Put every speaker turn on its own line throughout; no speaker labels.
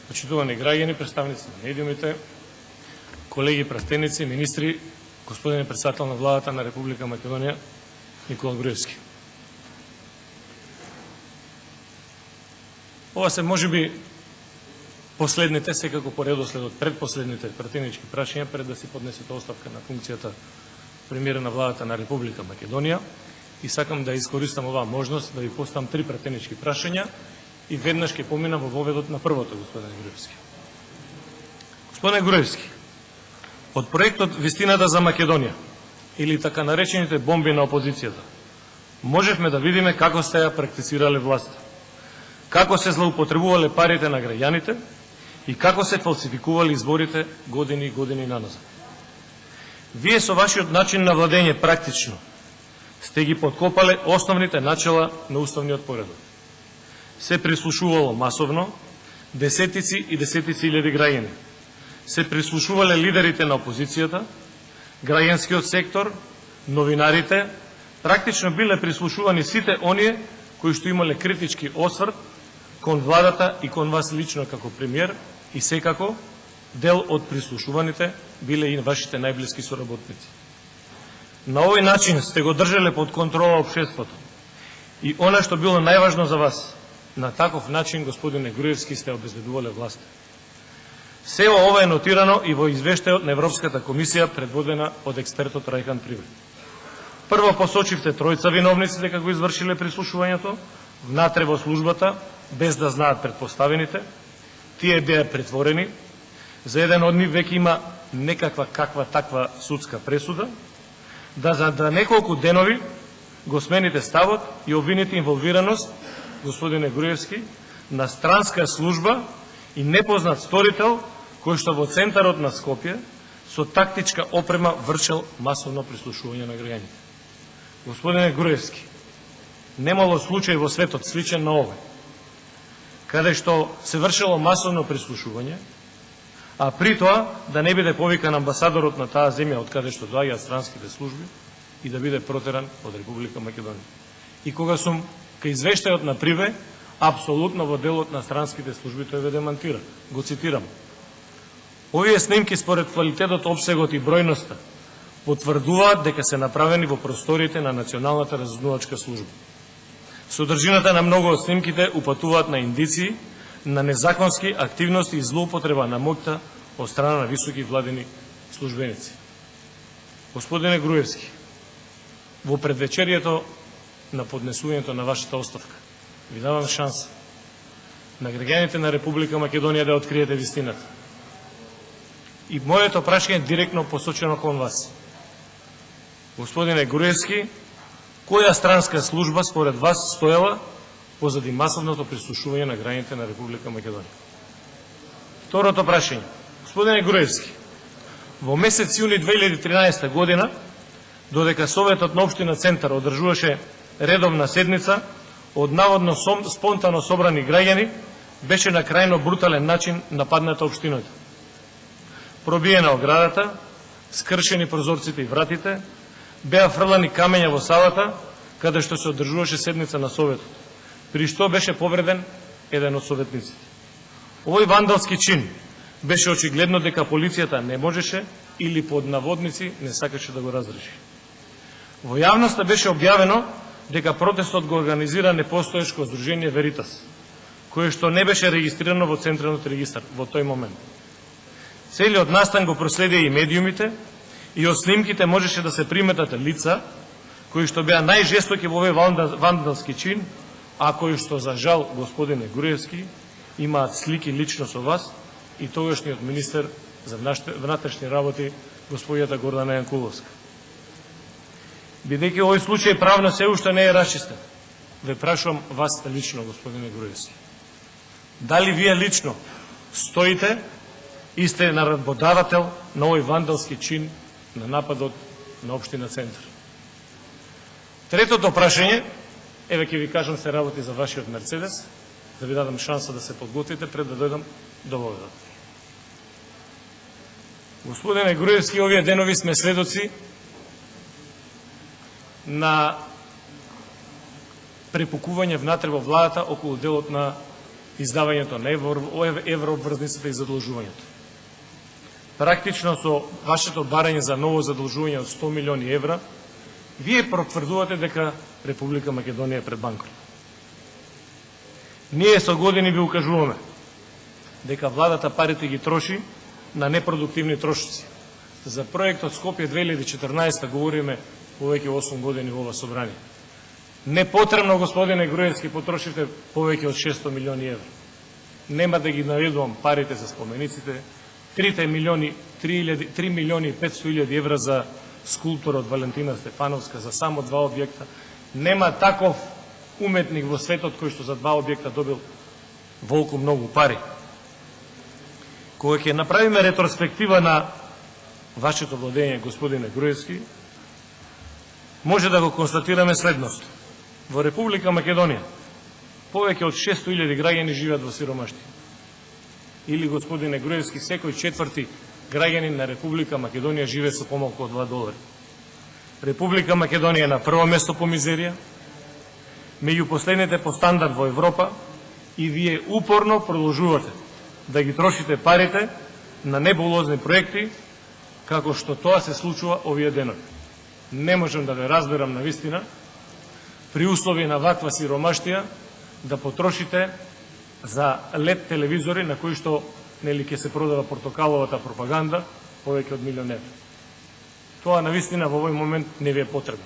Почитувани граѓани, представници на медиумите, колеги пратеници, министри, господине председател на владата на Република Македонија Никола Груевски. Ова се можеби последните, секако по редослед од предпоследните пратенички прашања пред да си поднесете оставка на функцијата премиер на владата на Република Македонија, и сакам да искористам оваа можност да ви поставам 3 пратенички прашања и веднаш ќе поминам во воведот на првото, господине Груевски. Господине Груевски, од проектот Вистината за Македонија, или така наречените бомби на опозицијата, можевме да видиме како сте ја практицирале власта, како се злоупотребувале парите на граѓаните и како се фалсификували изборите години и години наназад. Вие со вашиот начин на владење практично сте ги подкопале основните начала на уставниот поредок. Се прислушувало масовно десетици и десетици илјади граѓани. Се прислушувале лидерите на опозицијата, граѓанскиот сектор, новинарите, практично биле прислушувани сите оние кои што имале критички осврт кон владата и кон вас лично како премиер, и секако дел од прислушуваните биле и вашите најблиски соработници. На овој начин сте го држале под контрола општеството. И она што било најважно за вас, на таков начин, господине Груевски, сте обезбедувале власт. Сео ова е нотирано и во извештајот на Европската комисија, предводена од експертот Рајхан Привет. Прво посочивте тројца виновници дека го извршиле прислушувањето внатре во службата, без да знаат предпоставените. Тие беа претворени. За еден од нив веќе има некаква таква судска пресуда. За неколку денови го смените ставот и обвините инволвираност, господине Груевски, на странска служба и непознат сторител кој што во центарот на Скопје со тактичка опрема вршел масовно прислушување на граѓаните. Господине Груевски, немало случај во светот сличен на овој, каде што се вршело масовно прислушување, а при тоа да не биде повикан амбасадорот на таа земја од каде што доаѓаат странските служби и да биде протеран од Република Македонија. И кога сум кај извештајот на Приве, апсолутно во делот на странските служби тој ве демантира. Го цитирам. Овие снимки според квалитетот, опсегот и бројноста потврдуваат дека се направени во просториите на Националната разузнавачка служба. Содржината на многу од снимките упатуваат на индиции на незаконски активности и злоупотреба на моќта од страна на високи владени службеници. Господине Груевски, во предвечерието на поднесувањето на вашата оставка, ви давам шанса на граѓаните на Република Македонија да откриете вистината. И моето прашање е директно посочено кон вас. Господине Груевски, која странска служба според вас стоела позади масовното прислушување на граѓаните на Република Македонија? Второто прашање. Господине Груевски, во месец јуни 2013 година, додека Советот на општина Центар одржуваше редовна седница, од наводно спонтано собрани граѓани, беше на крајно брутален начин нападната општината. Пробиена оградата, скршени прозорците и вратите, беа фрлани камења во салата, каде што се одржуваше седница на Советот, при што беше повреден еден од советниците. Овој вандалски чин беше очигледно дека полицијата не можеше или под наводници не сакаше да го разреши. Во јавноста беше објавено дека протестот го организира непостоешко здружение Веритас, кое што не беше регистрирано во Централниот регистар во тој момент. Целиот настан го проследија и медиумите, и од снимките можеше да се приметат лица кои што беа најжестоки во овој вандалски чин, а кои што за жал, господине Груевски, имаат слики лично со вас и тогашниот министер за внатрешни работи господјата Гордана Јанкуловска. Бидејќи овој случај правно се уште не е расчистен, ве прашувам вас лично, господине Груевски, дали вие лично стоите и сте наредбодавател на овој вандалски чин на нападот на општина Центар? Третото прашање, еве ќе ви кажам, се работи за вашиот Мерцедес, да ви дадам шанса да се подготвите пред да дојдам до воведот. Господине Груевски, овие денови сме сведоци на препукување внатре во владата околу делот на издавањето на еврообврзниците и задолжувањето. Практично со вашето барање за ново задолжување од 100 милиони евра, вие потврдувате дека Република Македонија е пред банкрот. Ние со години ви укажуваме дека владата парите ги троши на непродуктивни трошици. За проектот Скопје 2014 говориме повеќе 8 години во ова собрание. Непотребно, господине Груевски, потрошите повеќе од 600 милиони евра. Нема да ги наведувам парите за спомениците, 3 милиони и 500 илјади евра за скулптура од Валентина Стефановска за само 2 објекта. Нема таков уметник во светот кој што за 2 објекта добил волку многу пари. Кога ќе направиме ретроспектива на вашето владење, господине Груевски, може да го констатираме следното. Во Република Македонија повеќе од 600.000 граѓани живеат во сиромаштија. Или, господине Груевски, секој четврти граѓанин на Република Македонија живее со помалку од $2. Република Македонија е на прво место по мизерија, меѓу последните по стандард во Европа, и вие упорно продолжувате да ги трошите парите на небулозни проекти, како што тоа се случува овие денови. Не можам да ве разберам на вистина, при услови на ваква сиромаштија, да потрошите за LED телевизори на кои што нели ќе се продава портокаловата пропаганда повеќе од $1.000.000 евра. Тоа навистина во овој момент не ви е потребно.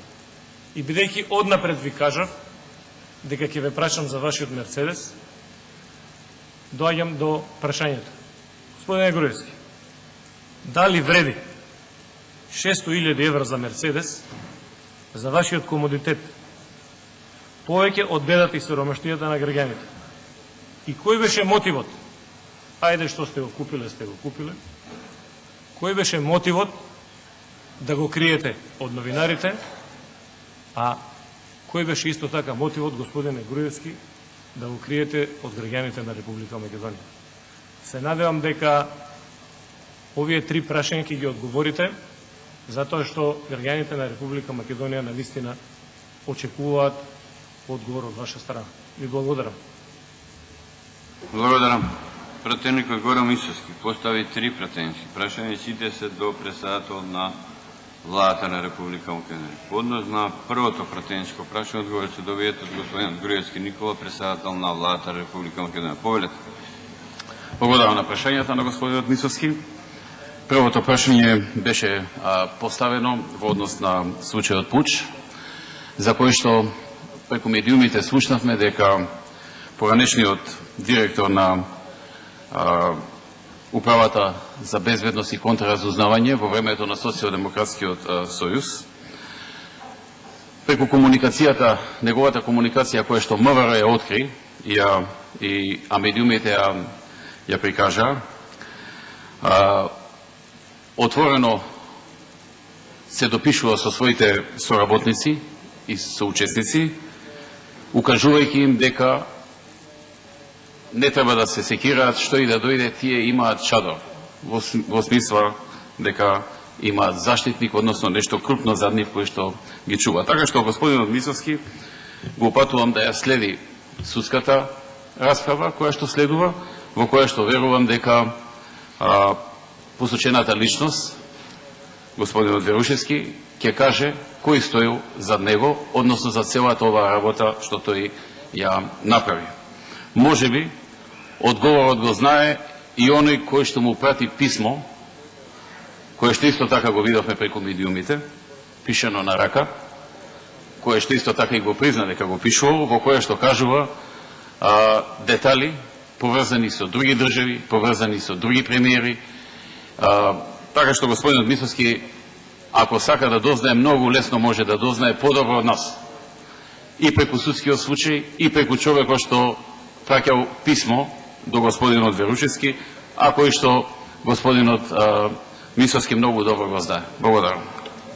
И бидејќи однапред ви кажав дека ќе ве прашам за вашиот Мерцедес, доаѓам до прашањето. Господине Груевски, дали вреди 600.000 евра за Мерцедес за вашиот комодитет повеќе од бедата и сиромаштијата на граѓаните? И кој беше мотивот? Ајде што сте го купиле, сте го купиле. Кој беше мотивот да го криете од новинарите, а кој беше исто така мотивот, господине Груевски, да го криете од граѓаните на Република Македонија? Се надевам дека овие 3 прашања ќе ги одговорите, затоа што граѓаните на Република Македонија навистина очекуваат одговор од ваша страна. Ви благодарам.
Благодарам. Пратеникот Горан Мисовски постави 3 пратенски прашања, сите се до председател на владата на Република Македонија. По однос на првото пратенско прашање одговор се добиете од господин Груевски Никола, председател на владата на Република Македонија. Повелете.
Благодарам на прашањата на господинот Мисовски. Првото прашање беше поставено во однос на случајот Пуч, за кој што преку медиумите слушнавме дека поранешниот директор на Управата за безбедност и контраразузнавање во времето на Социјалдемократскиот сојуз, преку комуникацијата, неговата комуникација која што МВР ја откри а медиумите ја прикажа, отворено се допишува со своите соработници и соучесници, укажувајќи им дека не треба да се секираат, што и да дојде, тие имаат чадор, во смисла дека имаат заштитник, односно нешто крупно зад нив кој што ги чува. Така што господинот Мисовски го упатувам да ја следи судската расправа која што следува, во која што верувам дека посочената личност, господинот Верушевски, ќе каже кој стоил зад него, односно за целата оваа работа што тој ја направи. Може би, одговорот го знае и оној кој што му прати писмо, кое што исто така го видовме преку медиумите, пишено на рака, кое што исто така и го призна дека го пишувал, во кое што кажува детали поврзани со други држави, поврзани со други премиери. Така што господинот Мисовски, ако сака да дознае, многу лесно може да дознае подобро од нас. И преку судскиот случај, и преку човекот што праќал писмо до господинот Верушевски, а кој што господинот Мисовски многу добро го знае. Благодарам.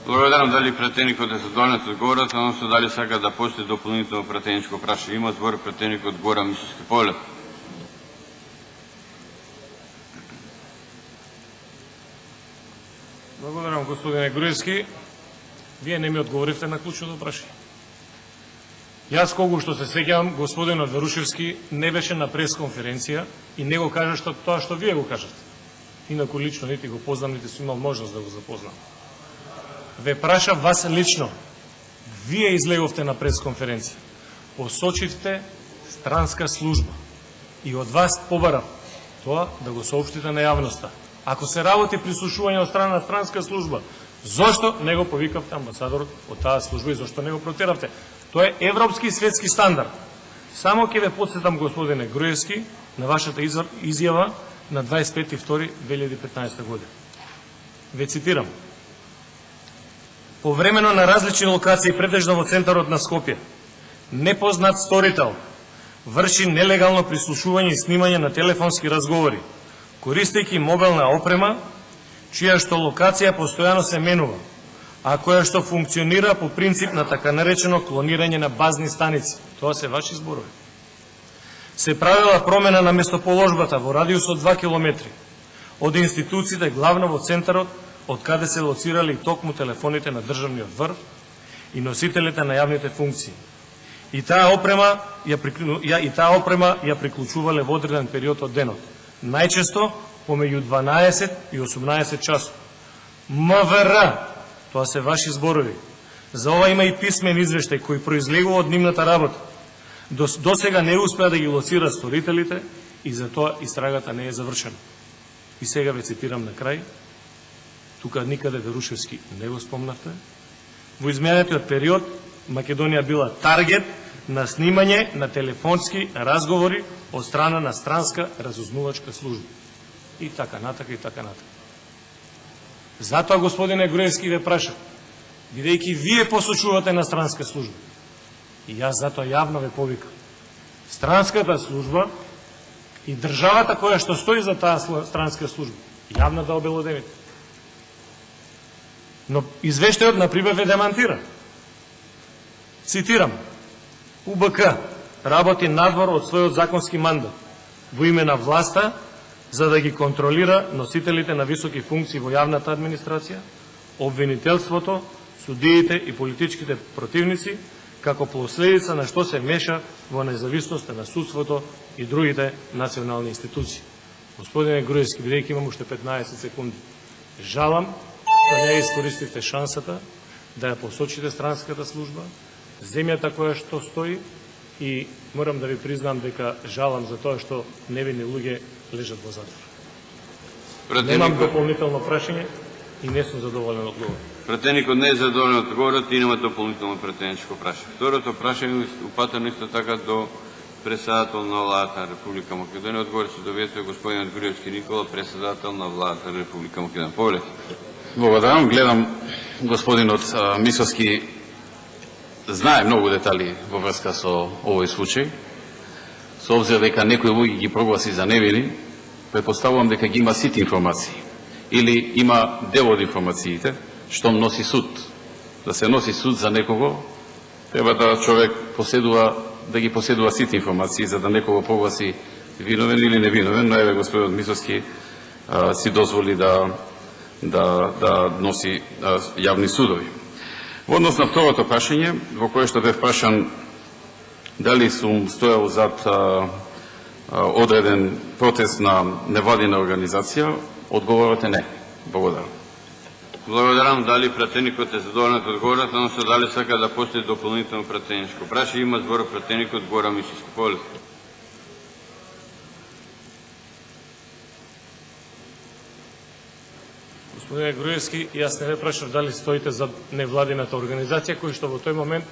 Благодарам. Дали пратеникот е задоволен од одговорот, односно дали сака да постои дополнително пратеничко прашање? Има збор пратеникот Горан Мисовски. Повелете.
Благодарам, господине Груевски. Вие не ми одговоривте на клучното прашање. Јас колку што се сеќавам, господинот Верушевски не беше на пресконференција и не го кажа тоа што вие го кажете. Инаку лично нити го познам, нити сум имал можност да го запознам. Ве прашав вас лично. Вие излеговте на пресконференција. Посочивте странска служба. И од вас побарам тоа да го соопштите на јавноста. Ако се работи прислушување од страна на странска служба, зошто не го повикавте амбасадорот од таа служба и зошто не го протеравте? Тоа е европски и светски стандард. Само ќе ве подсетам, господине Груевски, на вашата изјава на 25.2.2015 година. Ве цитирам. Повремено на различни локации, претежно во центарот на Скопје, непознат сторител врши нелегално прислушување и снимање на телефонски разговори, користејќи мобилна опрема, чија што локација постојано се менува, а која што функционира по принцип на така наречено клонирање на базни станици. Тоа се ваши зборови. Се правила промена на местоположбата во радиус од 2 километри од институциите, главно во центарот, од каде се лоцирали токму телефоните на државниот врв и носителите на јавните функции. И таа опрема ја приклучувале во одреден период од денот, најчесто помеѓу 12 и 18 часот. МВР, тоа се ваши зборови. За ова има и писмен извештај кој произлегува од нивната работа. До сега не успеа да ги лоцира сторителите и затоа истрагата не е завршена. И сега ве цитирам на крај, тука никаде Верушевски не го спомнавте, во изминатиот период Македонија била таргет на снимање на телефонски разговори од страна на странска разузнавачка служба. И така натака, и така натака. Затоа, господине Груевски, ве прашам, бидејќи вие посочувате на странска служба, и јас затоа јавно ве повикам, странската служба и државата која што стои за таа странска служба, јавно да обелодените. Но извештајот на ПРИБЕ ве демантира. Цитирам, УБК работи надвор од својот законски мандат во име на власта за да ги контролира носителите на високи функции во јавната администрација, обвинителството, судиите и политичките противници, како последица на што се меша во независноста на судството и другите национални институции. Господине Груевски, бидејќи имам уште 15 секунди, жалам што не искористивте шансата да ја посочите странската служба, земјата која што стои, и морам да ви признам дека жалам за тоа што невини луѓе лежат во затвор. Немам дополнително прашање и не сум задоволен од одговорот.
Пратеникот не е задоволен од одговорот и нема дополнително пратеничко прашање. Второто прашање упатено исто така до председател на владата на Република Македонија. Одговор се доветува господинот Груевски Никола, председател на владата на Република Македонија. Повелете.
Благодарам. Гледам господинот Мисовски знае многу детали во врска со овој случај. Со обзир дека некои луѓе ги прогласи за невини, претпоставувам дека ги има сите информации. Или има дел од информациите, што носи суд. Да се носи суд за некого, треба да човек да ги поседува сите информации, за да некого прогласи виновен или невиновен, но еве господинот Мисовски си дозволи да носи јавни судови. Во однос на второто прашање, во кое што бев прашан дали сум стојал зад одреден протест на невладина организација, одговорот е не. Благодарам.
Благодарам. Дали пратеникот е задоволен од одговорот, односно дали сака да постои дополнително пратеничко прашање? Има збор пратеникот Гора Мисовски. Повелете.
Господине Груевски, јас не ве прашав дали стоите за невладината организација која што во тој момент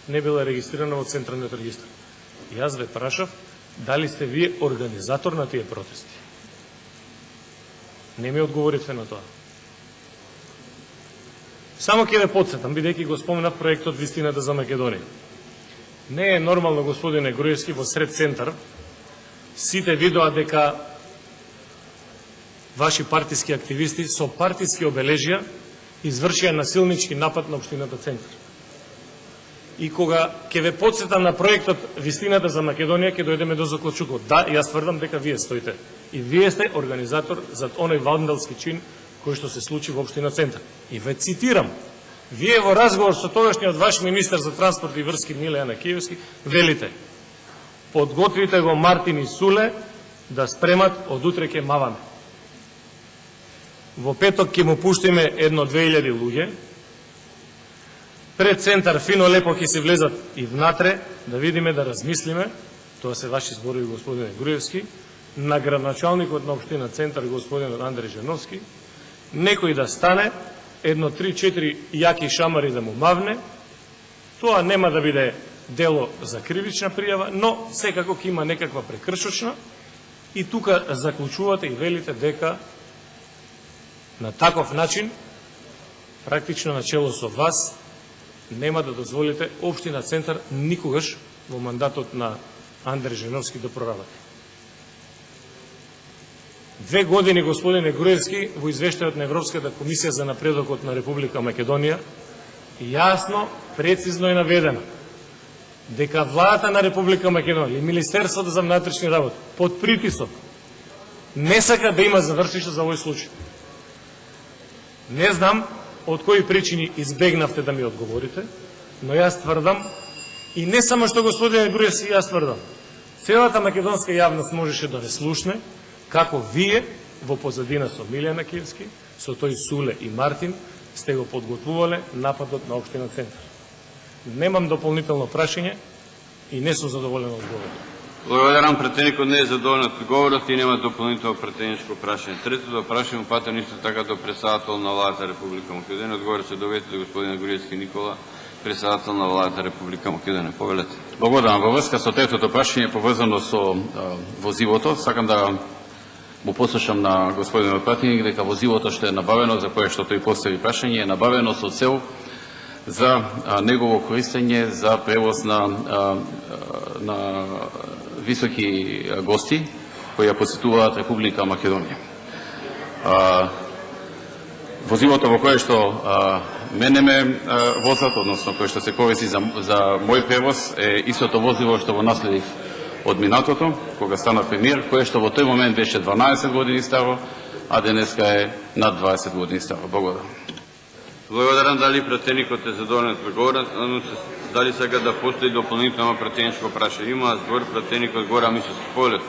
не била регистрирана во Централниот регистар. Јас ве прашав дали сте вие организатор на тие протести. Не ми одговорите на тоа. Само ќе ве подсетам, бидејќи го споменав проектот Вистината за Македонија. Не е нормално, господине Груевски, во сред центар сите видоа дека ваши партиски активисти со партиски обележја извршија насилнички напад на општината Центар. И кога ќе ве подсетам на проектот Вистината за Македонија, ќе дојдеме до заклучокот. Да, јас тврдам дека вие стоите. И вие сте организатор за оној вандалски чин кој што се случи во општина Центар. И ве цитирам, Вие во разговор со тогашниот ваш министар за транспорт и врски Миле Јанакиевски велите: подготвите го Мартин и Суле да спремат, од утре ќе маваме. Во петок ќе му пуштиме 1-2000 луѓе. Пред центар фино лепо ќе се влезат и внатре, да видиме, да размислиме, тоа се ваши зборови, господине Груевски, на градоначалникот на општина Центар, господин Андреј Женовски, некој да стане, 3-4 јаки шамари да му мавне. Тоа нема да биде дело за кривична пријава, но секако ќе има некаква прекршочна, и тука заклучувате и велите дека на таков начин, практично начело со вас, нема да дозволите општина Центар никогаш во мандатот на Андреј Женовски да проработи. 2 години, господине Груевски, во извештајот на Европската комисија за напредокот на Република Македонија, јасно, прецизно е наведено дека владата на Република Македонија и Министерството за внатрешни работи под притисок не сака да има завршиште за овој случај. Не знам од кои причини избегнавте да ми одговорите, но јас тврдам, и не само што господине Груевски, јас тврдам, целата македонска јавност можеше да ве слушне како вие во позадина со Миле Јанакиевски, со тој Суле и Мартин, сте го подготвувале нападот на општина Центар. Немам дополнително прашање и не сум задоволен од одговорот.
Благодарам, пратеникот не е задоволен од одговорот и нема дополнително пратеничко прашање. Третото прашање упатено исто така до председател на владата Република Македонија. Одговорот се довете до господин Груевски Никола, председател на владата Република Македонија. Повелете.
Благодарам. Во врска со третото прашање поврзано со возилото, сакам да му послушам на господинот пратеник дека возилото што е набавено, за кое што тој постави прашање, е набавено со цел за негово користење за превоз на високи гости кои ја посетуваат Република Македонија. Возилото во кое што мене ме возат, односно кое што се користи за мој превоз, е истото возило што го наследив од минатото, кога стана премиер, кое што во тој момент беше 12 години старо, а денеска е над 20 години старо. Благодарам.
Благодарам. Дали пратеникот е задоволен од одговорот, дали сака да постои дополнително пратеничко прашање? Има збор пратеникот Гора Мисовски. Повелете.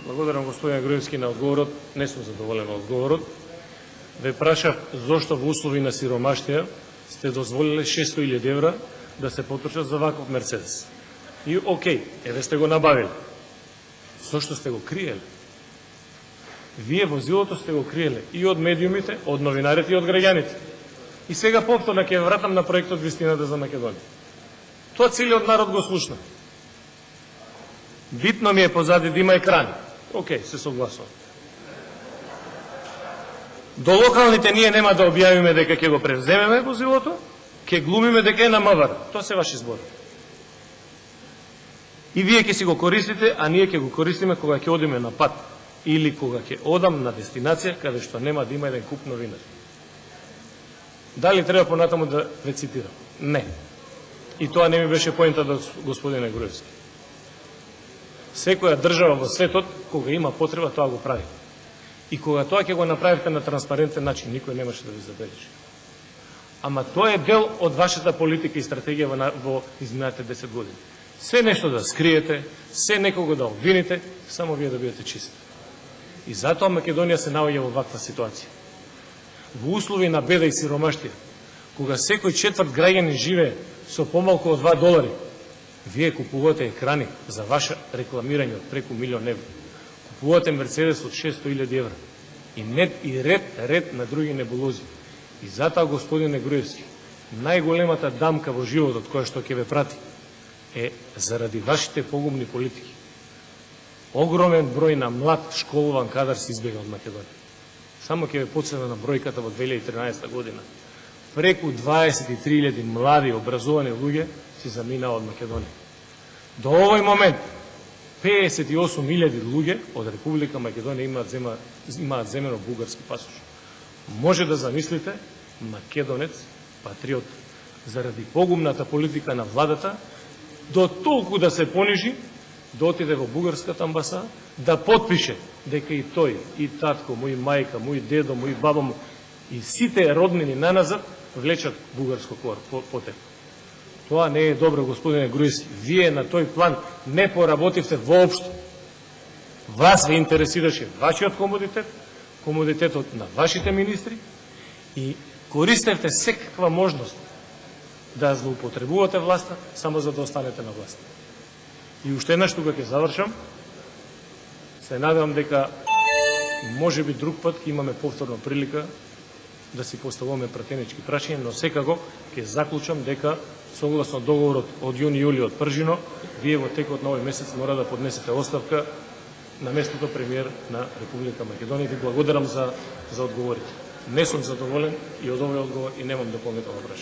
Благодарам, господине Груевски, на одговорот. Не сум задоволен од одговорот. Ве прашав зошто во услови на сиромаштија сте дозволиле 600.000 евра да се потрчат за ваков Мерцедес. И окей, еве сте го набавили. Зошто сте го криеле? Вие возилото сте го криеле и од медиумите, од новинарите и од граѓаните. И сега повторно ќе вратам на проектот Вистината за Македонија. Тоа целиот народ го слушна. Битно ми е позади да има екрани. Окей, се согласувам. До локалните ние нема да објавиме дека ќе го превземеме возилото, ќе глумиме дека е на МВР. Тоа се ваши збори. И вие ќе си го користите, а ние ќе го користиме кога ќе одиме на пат или кога ќе одам на дестинација каде што нема да има еден куп новинари. Дали треба понатаму да ве цитирам? Не. И тоа не ми беше поента до господине Груевски. Секоја држава во светот, кога има потреба, тоа го прави. И кога тоа ќе го направите на транспарентен начин, никој немаше да ви забележи. Ама тоа е дел од вашата политика и стратегија во изминатите 10 години. Се нешто да скриете, се некого да обвините, само вие да бидете чисти. И затоа Македонија се наоѓа во ваква ситуација. Во услови на беда и сиромаштија, кога секој четврт граѓанин живее со помалку од $2, вие купувате екрани за ваше рекламирање од преку 1 милион евра. Купувате Мерцедес од 600.000 евра. И ред на други небулози. И затоа, господине Груевски, најголемата дамка во животот која што ќе ве прати е заради вашите погубни политики. Огромен број на млад школуван кадар се избега од Македонија. Само ќе ве подсетам на бројката во 2013 година. Преку 23.000 млади образовани луѓе се заминаа од Македонија. До овој момент 58.000 луѓе од Република Македонија имаат земено бугарски пасош. Може да замислите македонец, патриот, заради погубната политика на владата, до толку да се понижи, да отиде во бугарската амбасада, да потпише дека и тој, и татко, мој мајка, мој дедо, мој баба му И сите роднини наназад влечат бугарско потекло. Тоа не е добро, господине Груевски. Вие на тој план не поработивте воопшто. Вас ве интересираше вашиот комодитет, комодитетот на вашите министри и користевте секаква можност да злоупотребувате власта само за да останете на власт. И уште еднаш тука ќе завршам. Се надевам дека може би друг пат ќе имаме повторна прилика да си поставуваме пратенички прашања, но секако ќе заклучам дека согласно договорот од јуни-јули од Пржино, вие во текот на овој месец мора да поднесете оставка на местото премиер на Република Македонија. Ви благодарам за одговорите. Не сум задоволен и од овој одговор и немам дополнително прашање.